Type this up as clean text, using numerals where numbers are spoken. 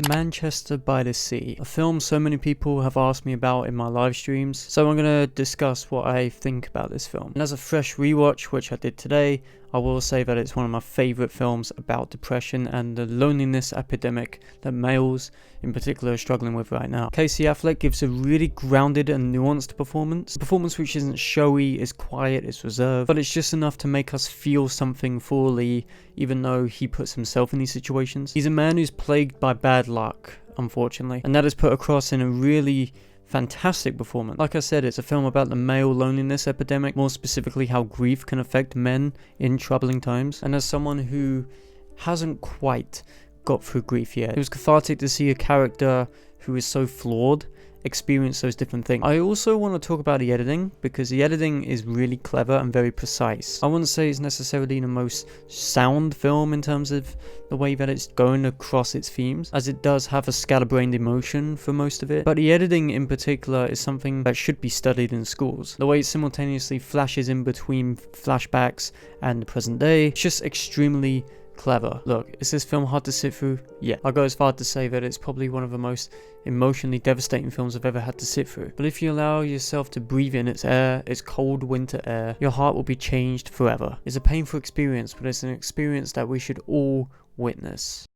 Manchester by the Sea, a film so many people have asked me about in my live streams, so I'm going to discuss what I think about this film. And as a fresh rewatch, which I did today, I will say that it's one of my favourite films about depression and the loneliness epidemic that males in particular are struggling with right now. Casey Affleck gives a really grounded and nuanced performance. A performance which isn't showy, is quiet, is reserved, but it's just enough to make us feel something for Lee, even though he puts himself in these situations. He's a man who's plagued by bad luck, unfortunately, and that is put across in a really fantastic performance. Like I said, it's a film about the male loneliness epidemic, more specifically how grief can affect men in troubling times. And as someone who hasn't quite got through grief yet, it was cathartic to see a character who is so flawed experience those different things. I also want to talk about the editing, because the editing is really clever and very precise. I wouldn't say it's necessarily the most sound film in terms of the way that it's going across its themes, as it does have a scatterbrained emotion for most of it, but the editing in particular is something that should be studied in schools. The way it simultaneously flashes in between flashbacks and the present day, it's just extremely clever. Look, is this film hard to sit through? Yeah. I'll go as far to say that it's probably one of the most emotionally devastating films I've ever had to sit through. But if you allow yourself to breathe in its air, its cold winter air, your heart will be changed forever. It's a painful experience, but it's an experience that we should all witness.